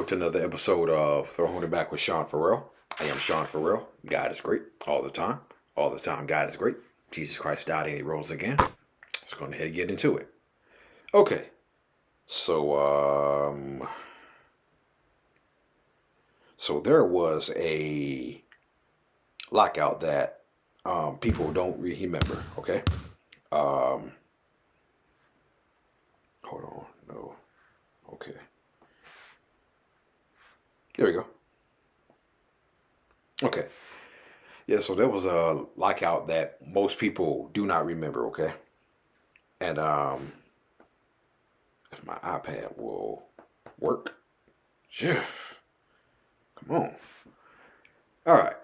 welcome to another episode of Throwing It Back with Sean Farrell. I am Sean Farrell. God is great all the time. All the time, God is great. Jesus Christ died and he rose again. Let's go ahead and get into it. Okay, so there was a lockout that people don't remember. Okay, hold on, no, okay. There we go. Okay. Yeah, so there was a lockout that most people do not remember, okay? And if my iPad will work. Yeah. Come on. All right.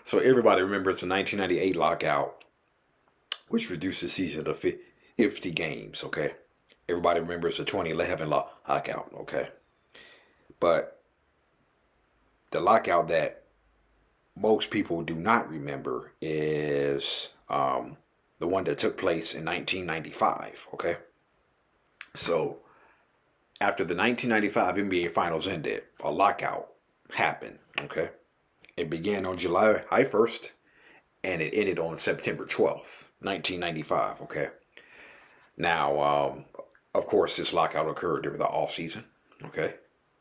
So everybody remembers the 1998 lockout, which reduced the season to 50 games, okay? Everybody remembers the 2011 lockout, okay? But the lockout that most people do not remember is the one that took place in 1995, okay? So after the 1995 NBA Finals ended, a lockout happened, okay? It began on July 1st and it ended on September 12th, 1995, okay? Now, of course, this lockout occurred during the offseason, okay?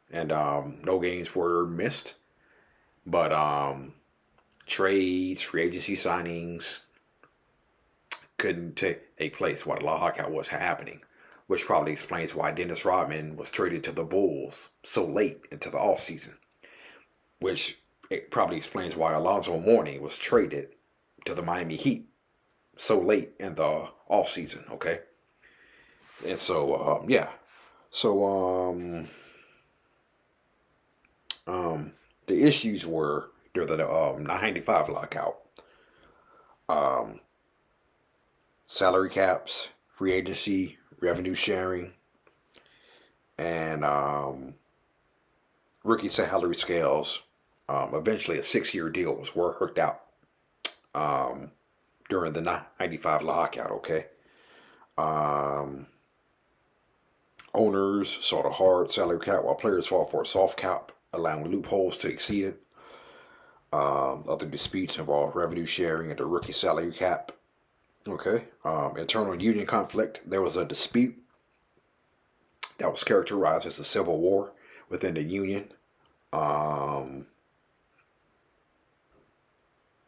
And no games were missed, but trades, free agency signings couldn't take place while the lockout was happening, which probably explains why Dennis Rodman was traded to the Bulls so late into the offseason, which it probably explains why Alonzo Mourning was traded to the Miami Heat so late in the offseason, okay? And so, yeah. So, the issues were during the 95 lockout. Salary caps, free agency, revenue sharing, and rookie salary scales. Eventually, a 6-year deal was worked out during the 95 lockout, okay? Owners sought a hard salary cap while players fought for a soft cap, allowing loopholes to exceed it. Other disputes involved revenue sharing and the rookie salary cap. Okay. Internal union conflict. There was a dispute that was characterized as a civil war within the union.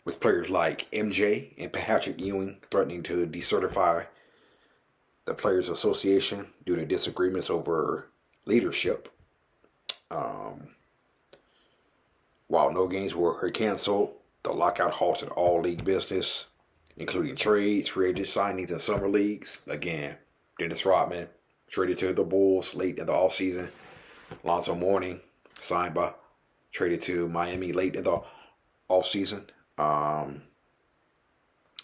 With players like MJ and Patrick Ewing threatening to decertify the Players Association due to disagreements over leadership. While no games were canceled, the lockout halted all league business, including trades, free agent signings, and summer leagues. Again, Dennis Rodman traded to the Bulls late in the offseason. Alonzo Mourning traded to Miami late in the offseason. And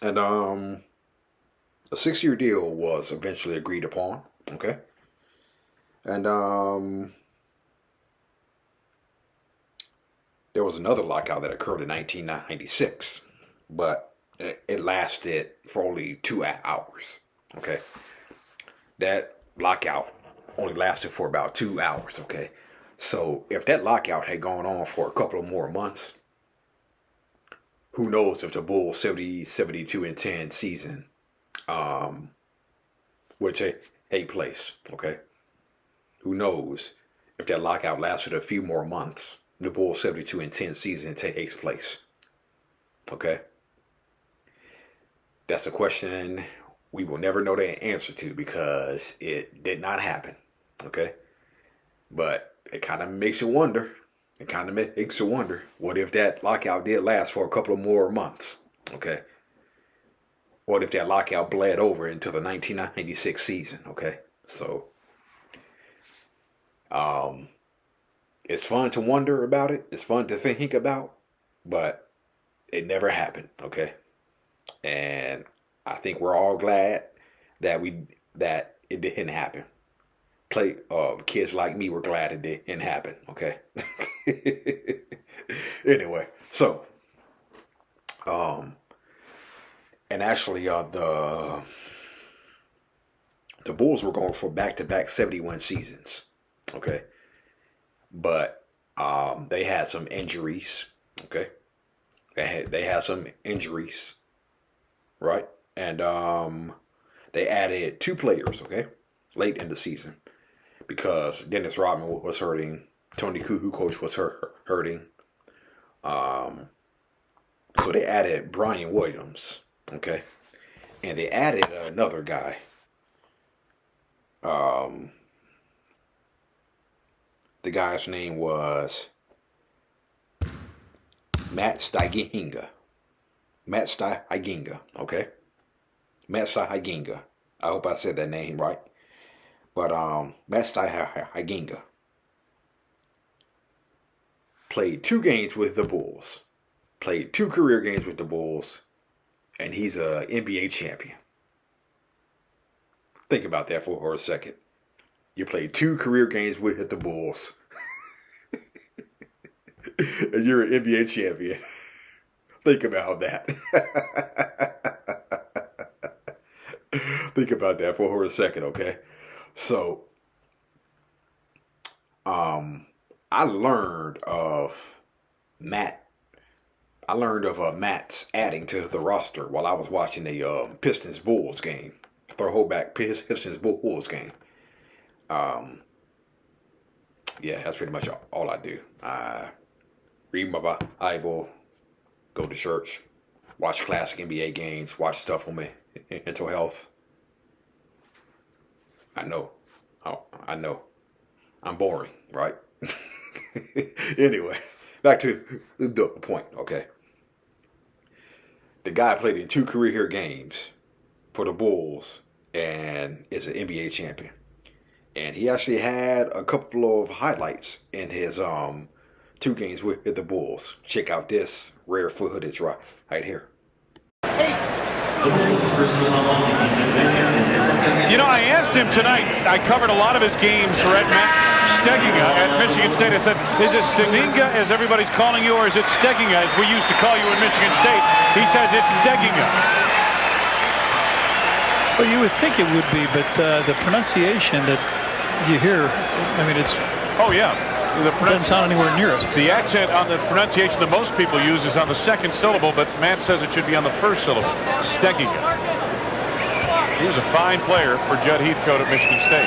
a 6-year deal was eventually agreed upon. Okay. And there was another lockout that occurred in 1996, but it lasted for only 2 hours. Okay. That lockout only lasted for about 2 hours. Okay. So if that lockout had gone on for a couple of more months, who knows if the Bulls 72-10 season would take place, okay? Who knows if that lockout lasted a few more months, the Bulls 72-10 season takes place, okay? That's a question we will never know the answer to because it did not happen, okay? But it kind of makes you wonder. It kind of makes you wonder, what if that lockout did last for a couple of more months, okay? What if that lockout bled over into the 1996 season, okay? So, it's fun to wonder about it. It's fun to think about, but it never happened, okay? And I think we're all glad that it didn't happen. Kids like me were glad it didn't happen, okay? Anyway, so and actually the Bulls were going for back-to-back 71 seasons, okay? but they had some injuries. Okay, they had some injuries, right? And they added 2 players. Okay, late in the season because Dennis Rodman was hurting, Tony Kukoc was hurting. So they added Brian Williams. Okay, and they added another guy. The guy's name was Matt Steigenga. Matt Steigenga, okay? Matt Steigenga. I hope I said that name right. But Matt Steigenga played 2 games with the Bulls. Played 2 career games with the Bulls. And he's a NBA champion. Think about that for a second. You played 2 career games with the Bulls. And you're an NBA champion. Think about that. Think about that for a second, okay? So, I learned of Matt's adding to the roster while I was watching the Pistons Bulls game. Throwback Pistons Bulls game. Yeah, that's pretty much all I do. I read my Bible, go to church, watch classic NBA games, watch stuff on my mental health. I know. I'm boring, right? Anyway, back to the point, okay? The guy played in 2 career games for the Bulls and is an NBA champion. And he actually had a couple of highlights in his 2 games with the Bulls. Check out this rare footage right here. You know, I asked him tonight, I covered a lot of his games for Matt Steigenga at Michigan State. I said, is it Steigenga as everybody's calling you, or is it Steigenga as we used to call you in Michigan State? He says it's Steigenga. Well, you would think it would be, but the pronunciation that you hear, I mean, it's... Oh, yeah. It doesn't sound anywhere near it. The accent on the pronunciation that most people use is on the 2nd syllable, but Matt says it should be on the 1st syllable. Steigenga. He was a fine player for Judd Heathcote at Michigan State.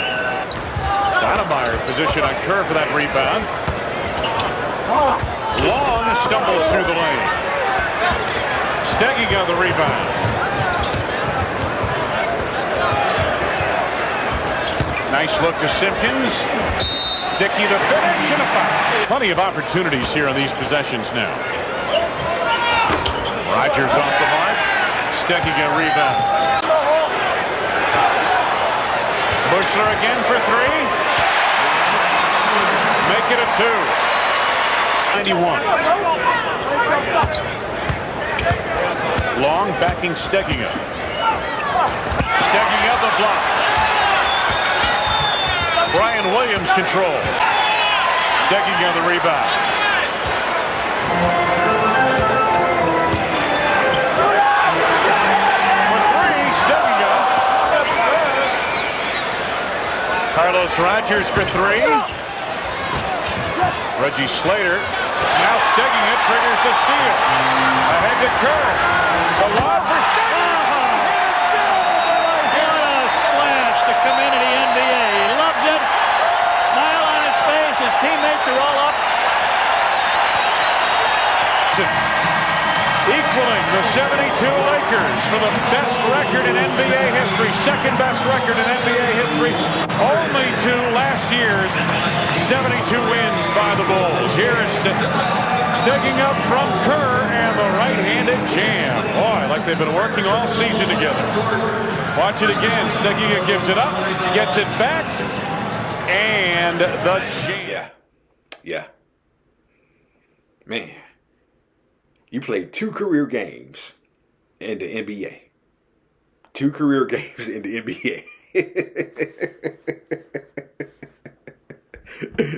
Stoudemire position on Kerr for that rebound. Long stumbles through the lane. Steigenga the rebound. Nice look to Simpkins. Dickey the finish and a foul. Plenty of opportunities here on these possessions now. Rodgers off the mark. Steigenga rebound. Bushler again for 3. Make it a 2. 91. Long backing Steigenga. Steigenga the block. Brian Williams controls. Steigenga the rebound. For 3, Steigenga. Carlos Rodgers for 3. Reggie Slater. Now Steigenga triggers the steal. Ahead to Kerr. The lob for Steigenga. What a splash to come into the NBA. He loves it. Smile on his face. His teammates are all up. Equaling the 72 Lakers for the best record in NBA history, 2nd best record in NBA history, only to last year's 72 wins by the Bulls. Here is sticking up from Kerr and the right-handed jam. Boy, like they've been working all season together. Watch it again. Steigenga gives it up, gets it back, and the jam. Yeah. Man. You played 2 career games in the NBA. 2 career games in the NBA.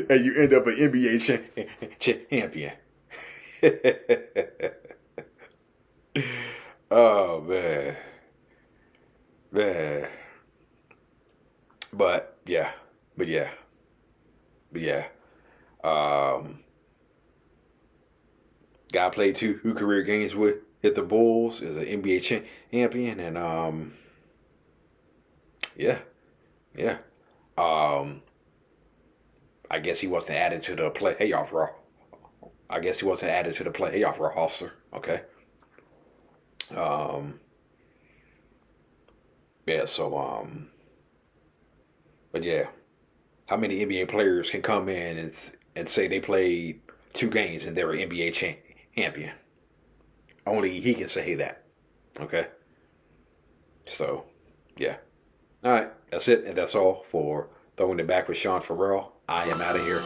And you end up an NBA champion. Oh, man. But yeah. Guy I played two career games with at the Bulls, is an NBA champion, and yeah. I guess he wasn't added to the playoff roster. Okay. Yeah. So but yeah, how many NBA players can come in and say they played two games and they're an NBA champion? Only he can say that. Okay. So, yeah. All right. That's it. And that's all for Throwing It Back with Sean Farrell. I am out of here.